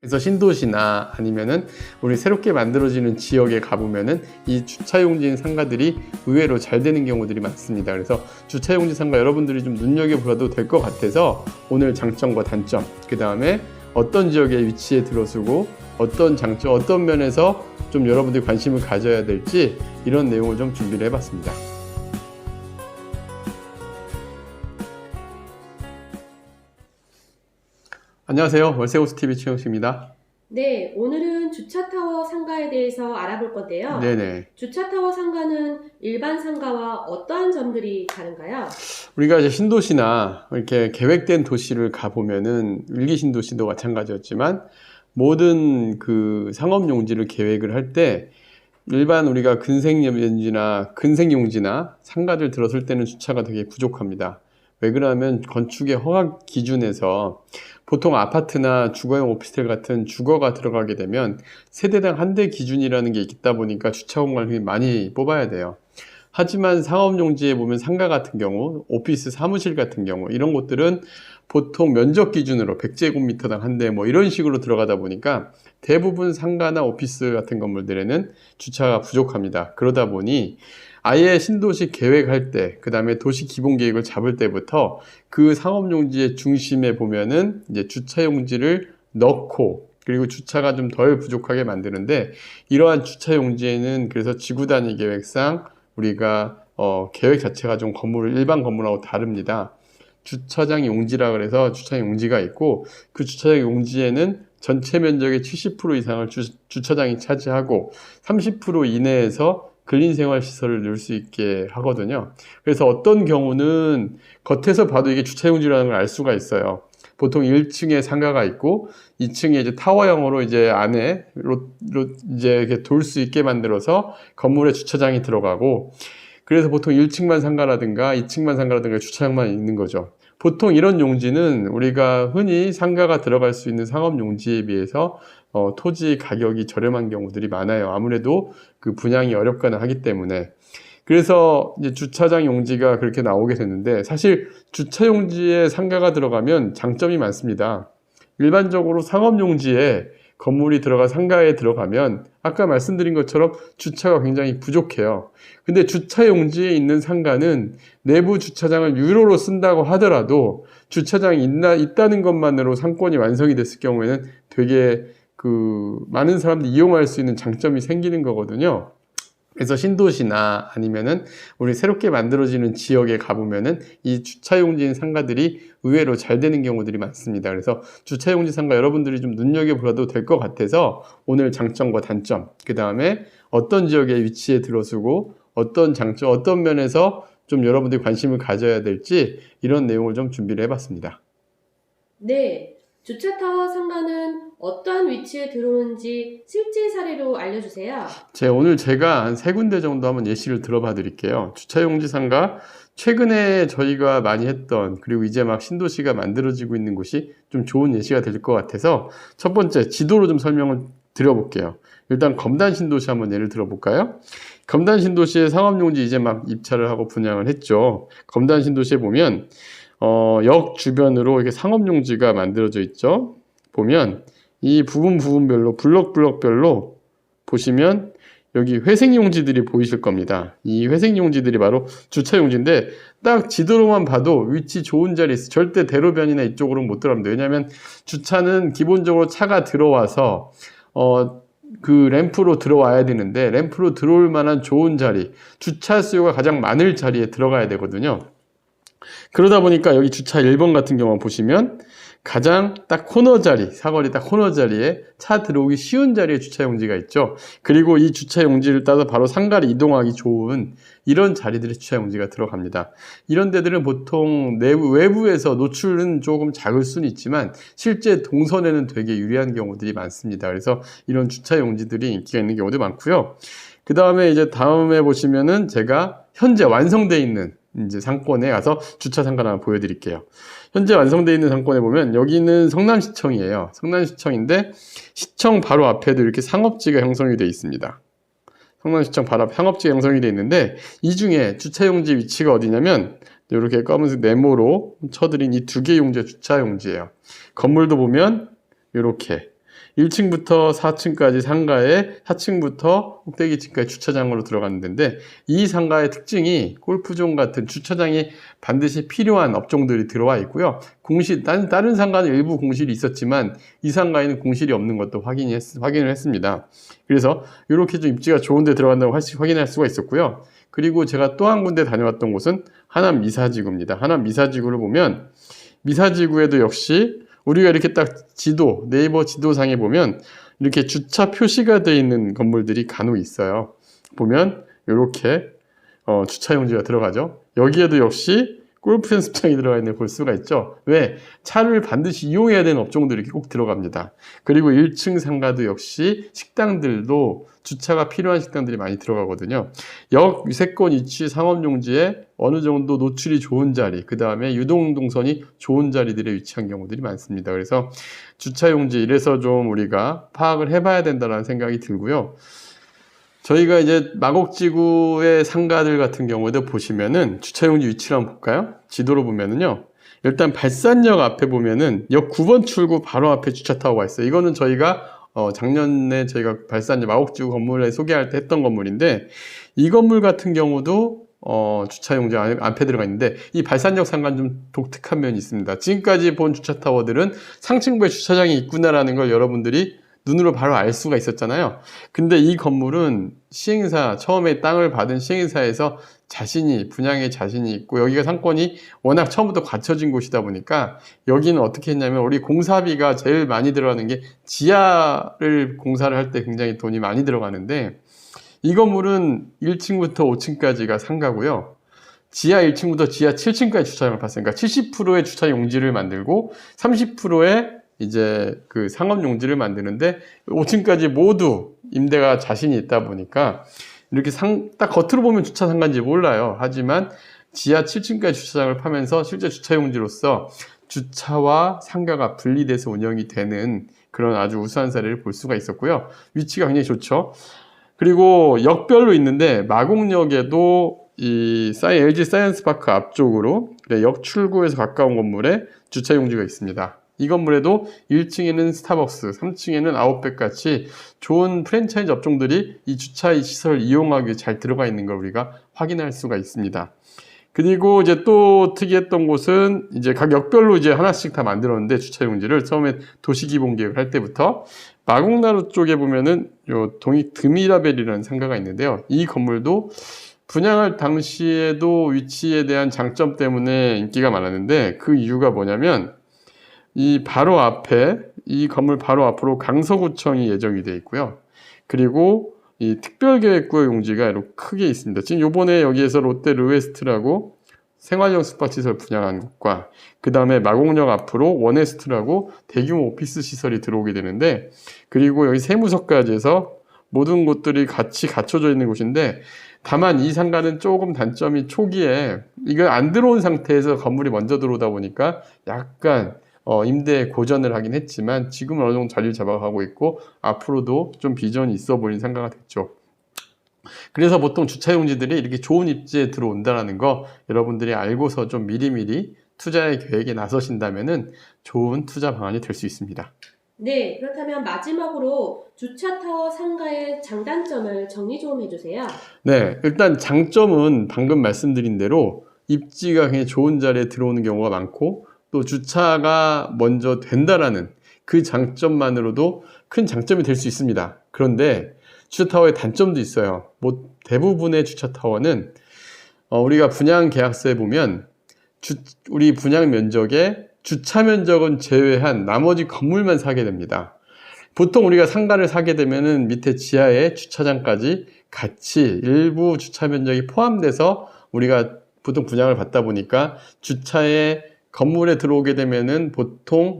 그래서 신도시나 아니면은 우리 새롭게 만들어지는 지역에 가보면은 이 주차용지인 상가들이 의외로 잘 되는 경우들이 많습니다. 그래서 주차용지 상가 여러분들이 좀 눈여겨보셔도 될 것 같아서 오늘 장점과 단점, 그 다음에 어떤 지역에 위치에 들어서고 어떤 장점, 어떤 면에서 좀 여러분들이 관심을 가져야 될지 이런 내용을 좀 준비를 해봤습니다. 안녕하세요. 월세호스TV 최영식입니다. 네, 오늘은 주차타워 상가에 대해서 알아볼 건데요. 네네. 주차타워 상가는 일반 상가와 어떠한 점들이 다른가요? 우리가 이제 신도시나 이렇게 계획된 도시를 가보면은 일기 신도시도 마찬가지였지만 모든 그 상업용지를 계획을 할 때 일반 우리가 근생용지나 상가를 들었을 때는 주차가 되게 부족합니다. 왜 그러냐면 건축의 허가 기준에서 보통 아파트나 주거용 오피스텔 같은 주거가 들어가게 되면 세대당 한 대 기준이라는 게 있다 보니까 주차 공간을 많이 뽑아야 돼요. 하지만 상업용지에 보면 상가 같은 경우, 오피스 사무실 같은 경우 이런 곳들은 보통 면적 기준으로 100제곱미터당 한 대 뭐 이런 식으로 들어가다 보니까 대부분 상가나 오피스 같은 건물들에는 주차가 부족합니다. 그러다 보니 아예 신도시 계획할 때, 그 다음에 도시 기본 계획을 잡을 때부터 그 상업용지의 중심에 보면은 이제 주차용지를 넣고 그리고 주차가 좀 덜 부족하게 만드는데 이러한 주차용지에는 그래서 지구단위 계획상 우리가 계획 자체가 좀 일반 건물하고 다릅니다. 주차장 용지라 그래서 주차장 용지가 있고 그 주차장 용지에는 전체 면적의 70% 이상을 주차장이 차지하고 30% 이내에서 근린생활시설을 넣을 수 있게 하거든요. 그래서 어떤 경우는 겉에서 봐도 이게 주차용지라는 걸 알 수가 있어요. 보통 1층에 상가가 있고 2층에 이제 타워형으로 이제 안에 이제 이렇게 돌 수 있게 만들어서 건물에 주차장이 들어가고 그래서 보통 1층만 상가라든가 2층만 상가라든가 주차장만 있는 거죠. 보통 이런 용지는 우리가 흔히 상가가 들어갈 수 있는 상업 용지에 비해서 토지 가격이 저렴한 경우들이 많아요. 아무래도 그 분양이 어렵거나 하기 때문에. 그래서 이제 주차장 용지가 그렇게 나오게 됐는데 사실 주차 용지에 상가가 들어가면 장점이 많습니다. 일반적으로 상업 용지에 건물이 상가에 들어가면 아까 말씀드린 것처럼 주차가 굉장히 부족해요. 근데 주차 용지에 있는 상가는 내부 주차장을 유료로 쓴다고 하더라도 주차장이 있다는 것만으로 상권이 완성이 됐을 경우에는 되게 많은 사람들이 이용할 수 있는 장점이 생기는 거거든요. 그래서 신도시나 아니면은 우리 새롭게 만들어지는 지역에 가보면은 이 주차용지인 상가들이 의외로 잘 되는 경우들이 많습니다. 그래서 주차용지 상가 여러분들이 좀 눈여겨보셔도 될 것 같아서 오늘 장점과 단점, 그 다음에 어떤 지역에 위치에 들어서고 어떤 장점, 어떤 면에서 좀 여러분들이 관심을 가져야 될지 이런 내용을 좀 준비를 해봤습니다. 네, 주차타워 상가는 어떠한 위치에 들어오는지 실제 사례로 알려주세요. 오늘 제가 한 3군데 정도 한번 예시를 들어봐 드릴게요. 주차용지 상가 최근에 저희가 많이 했던 그리고 이제 막 신도시가 만들어지고 있는 곳이 좀 좋은 예시가 될 것 같아서 첫 번째 지도로 좀 설명을 드려볼게요. 일단 검단 신도시 한번 예를 들어볼까요? 검단 신도시의 상업용지 이제 막 입찰을 하고 분양을 했죠. 검단 신도시에 보면 역 주변으로 이렇게 상업용지가 만들어져 있죠. 보면 이 부분별로 블럭별로 보시면 여기 회색용지들이 보이실 겁니다. 이 회색용지들이 바로 주차용지인데 딱 지도로만 봐도 위치 좋은 자리에 있어. 절대 대로변이나 이쪽으로 못 들어갑니다. 왜냐하면 주차는 기본적으로 차가 들어와서 그 램프로 들어와야 되는데 램프로 들어올 만한 좋은 자리, 주차 수요가 가장 많을 자리에 들어가야 되거든요. 그러다 보니까 여기 주차 1번 같은 경우 보시면 가장 딱 사거리 딱 코너 자리에 차 들어오기 쉬운 자리에 주차 용지가 있죠. 그리고 이 주차 용지를 따서 바로 상가를 이동하기 좋은 이런 자리들의 주차 용지가 들어갑니다. 이런 데들은 보통 외부에서 노출은 조금 작을 수는 있지만 실제 동선에는 되게 유리한 경우들이 많습니다. 그래서 이런 주차 용지들이 인기가 있는 경우도 많고요. 그 다음에 이제 다음에 보시면은 제가 현재 완성되어 있는 이제 상권에 가서 주차 상가를 한번 보여드릴게요. 현재 완성되어 있는 상권에 보면 여기는 성남시청이에요. 성남시청인데 시청 바로 앞에도 이렇게 상업지가 형성이 되어 있습니다. 성남시청 바로 앞 상업지가 형성이 되어 있는데 이 중에 주차용지 위치가 어디냐면 이렇게 검은색 네모로 쳐드린 이 2개 용지가 주차용지예요. 건물도 보면 이렇게 1층부터 4층까지 상가에 4층부터 꼭대기층까지 주차장으로 들어가는 데인데 이 상가의 특징이 골프존 같은 주차장이 반드시 필요한 업종들이 들어와 있고요. 다른 상가는 일부 공실이 있었지만 이 상가에는 공실이 없는 것도 확인을 했습니다. 그래서 이렇게 좀 입지가 좋은 데 들어간다고 확인할 수가 있었고요. 그리고 제가 또 한 군데 다녀왔던 곳은 하남 미사지구입니다. 하남 미사지구를 보면 미사지구에도 역시 우리가 이렇게 딱 네이버 지도상에 보면 이렇게 주차 표시가 되어 있는 건물들이 간혹 있어요. 보면 이렇게 주차 용지가 들어가죠. 여기에도 역시 골프 연습장이 들어가 있는 걸 볼 수가 있죠. 왜? 차를 반드시 이용해야 되는 업종들이 이렇게 꼭 들어갑니다. 그리고 1층 상가도 역시 식당들도 주차가 필요한 식당들이 많이 들어가거든요. 역 유세권 위치 상업용지에 어느 정도 노출이 좋은 자리, 그 다음에 유동동선이 좋은 자리들에 위치한 경우들이 많습니다. 그래서 주차용지 이래서 좀 우리가 파악을 해봐야 된다는 생각이 들고요. 저희가 이제 마곡지구의 상가들 같은 경우에도 보시면은 주차용지 위치를 한번 볼까요? 지도로 보면은요. 일단 발산역 앞에 보면은 역 9번 출구 바로 앞에 주차타워가 있어요. 이거는 저희가 작년에 저희가 발산역 마곡지구 건물에 소개할 때 했던 건물인데 이 건물 같은 경우도 주차용지 앞에 들어가 있는데 이 발산역 상가는 좀 독특한 면이 있습니다. 지금까지 본 주차타워들은 상층부에 주차장이 있구나라는 걸 여러분들이 눈으로 바로 알 수가 있었잖아요. 근데 이 건물은 처음에 땅을 받은 시행사에서 분양에 자신이 있고 여기가 상권이 워낙 처음부터 갖춰진 곳이다 보니까 여기는 어떻게 했냐면 우리 공사비가 제일 많이 들어가는 게 지하를 공사를 할 때 굉장히 돈이 많이 들어가는데 이 건물은 1층부터 5층까지가 상가고요. 지하 1층부터 지하 7층까지 주차장을 팠으니까 70%의 주차 용지를 만들고 30%의 이제 그 상업 용지를 만드는데 5층까지 모두 임대가 자신이 있다 보니까 이렇게 딱 겉으로 보면 주차 상가인지 몰라요. 하지만 지하 7층까지 주차장을 파면서 실제 주차 용지로서 주차와 상가가 분리돼서 운영이 되는 그런 아주 우수한 사례를 볼 수가 있었고요. 위치가 굉장히 좋죠. 그리고 역별로 있는데 마곡역에도 이 LG 사이언스파크 앞쪽으로 역 출구에서 가까운 건물에 주차 용지가 있습니다. 이 건물에도 1층에는 스타벅스, 3층에는 아웃백 같이 좋은 프랜차이즈 업종들이 이 주차 시설을 이용하기 위해 잘 들어가 있는 걸 우리가 확인할 수가 있습니다. 그리고 이제 또 특이했던 곳은 이제 각 역별로 이제 하나씩 다 만들었는데 주차 용지를 처음에 도시기본계획을 할 때부터 마곡나루 쪽에 보면은 요 드미라벨이라는 상가가 있는데요. 이 건물도 분양할 당시에도 위치에 대한 장점 때문에 인기가 많았는데 그 이유가 뭐냐면 이 건물 바로 앞으로 강서구청이 예정이 되어 있고요. 그리고 이 특별계획구역 용지가 이렇게 크게 있습니다. 지금 요번에 여기에서 롯데 르웨스트라고 생활형 숙박시설 분양한 곳과 그 다음에 마곡역 앞으로 원에스트라고 대규모 오피스 시설이 들어오게 되는데 그리고 여기 세무서까지 해서 모든 곳들이 같이 갖춰져 있는 곳인데 다만 이 상가는 조금 단점이 초기에 이거 안 들어온 상태에서 건물이 먼저 들어오다 보니까 약간 임대 고전을 하긴 했지만 지금은 어느 정도 자리를 잡아가고 있고 앞으로도 좀 비전이 있어 보이는 상가가 됐죠. 그래서 보통 주차용지들이 이렇게 좋은 입지에 들어온다는 거 여러분들이 알고서 좀 미리미리 투자의 계획에 나서신다면은 좋은 투자 방안이 될 수 있습니다. 네, 그렇다면 마지막으로 주차타워 상가의 장단점을 정리 좀 해주세요. 네, 일단 장점은 방금 말씀드린 대로 입지가 굉장히 좋은 자리에 들어오는 경우가 많고 또 주차가 먼저 된다라는 그 장점만으로도 큰 장점이 될 수 있습니다. 그런데 주차타워의 단점도 있어요. 대부분의 주차타워는 우리가 분양 계약서에 보면 우리 분양 면적에 주차 면적은 제외한 나머지 건물만 사게 됩니다. 보통 우리가 상가를 사게 되면은 밑에 지하에 주차장까지 같이 일부 주차 면적이 포함돼서 우리가 보통 분양을 받다 보니까 주차에 건물에 들어오게 되면은 보통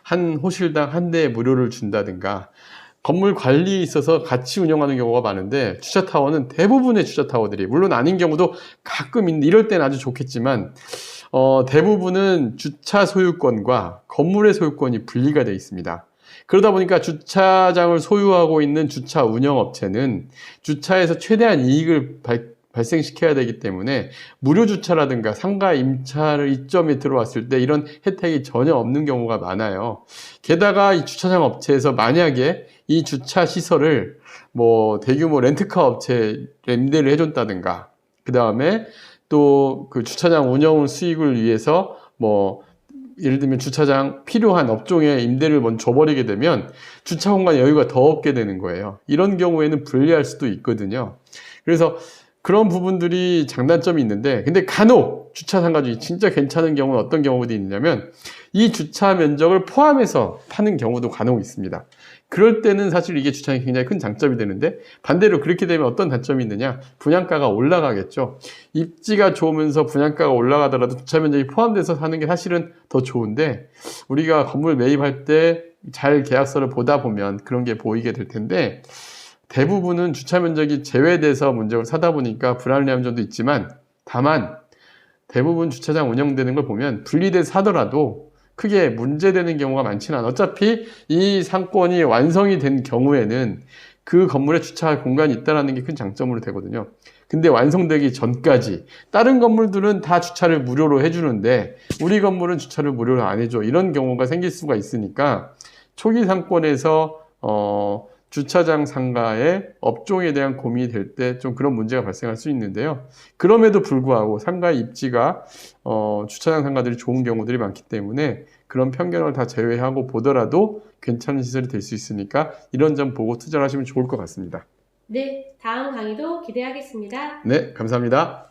한 호실당 한 대 무료를 준다든가 건물 관리에 있어서 같이 운영하는 경우가 많은데 주차타워는 대부분의 주차타워들이 물론 아닌 경우도 가끔 이럴 때는 아주 좋겠지만 대부분은 주차 소유권과 건물의 소유권이 분리가 되어 있습니다. 그러다 보니까 주차장을 소유하고 있는 주차 운영업체는 주차에서 최대한 이익을 발생시켜야 되기 때문에 무료 주차라든가 상가 임차를 이점에 들어왔을 때 이런 혜택이 전혀 없는 경우가 많아요. 게다가 이 주차장 업체에서 만약에 이 주차 시설을 뭐 대규모 렌트카 업체에 임대를 해줬다든가, 그 다음에 또 그 주차장 운영 수익을 위해서 뭐 예를 들면 주차장 필요한 업종에 임대를 먼저 줘버리게 되면 주차 공간 여유가 더 없게 되는 거예요. 이런 경우에는 불리할 수도 있거든요. 그래서 그런 부분들이 장단점이 있는데, 근데 간혹 주차 상가 중에 진짜 괜찮은 경우는 어떤 경우도 있냐면 이 주차 면적을 포함해서 파는 경우도 간혹 있습니다. 그럴 때는 사실 이게 주차장이 굉장히 큰 장점이 되는데, 반대로 그렇게 되면 어떤 단점이 있느냐, 분양가가 올라가겠죠. 입지가 좋으면서 분양가가 올라가더라도 주차 면적이 포함돼서 사는 게 사실은 더 좋은데, 우리가 건물 매입할 때 잘 계약서를 보다 보면 그런 게 보이게 될 텐데, 대부분은 주차 면적이 제외돼서 문적을 사다 보니까 불합리한 점도 있지만, 다만 대부분 주차장 운영되는 걸 보면 분리돼서 사더라도 크게 문제되는 경우가 많지는 않아요. 어차피 이 상권이 완성이 된 경우에는 그 건물에 주차할 공간이 있다는 게 큰 장점으로 되거든요. 근데 완성되기 전까지 다른 건물들은 다 주차를 무료로 해주는데 우리 건물은 주차를 무료로 안 해줘. 이런 경우가 생길 수가 있으니까 초기 상권에서 주차장 상가의 업종에 대한 고민이 될 때 좀 그런 문제가 발생할 수 있는데요. 그럼에도 불구하고 상가의 입지가 주차장 상가들이 좋은 경우들이 많기 때문에 그런 편견을 다 제외하고 보더라도 괜찮은 시설이 될 수 있으니까 이런 점 보고 투자를 하시면 좋을 것 같습니다. 네, 다음 강의도 기대하겠습니다. 네, 감사합니다.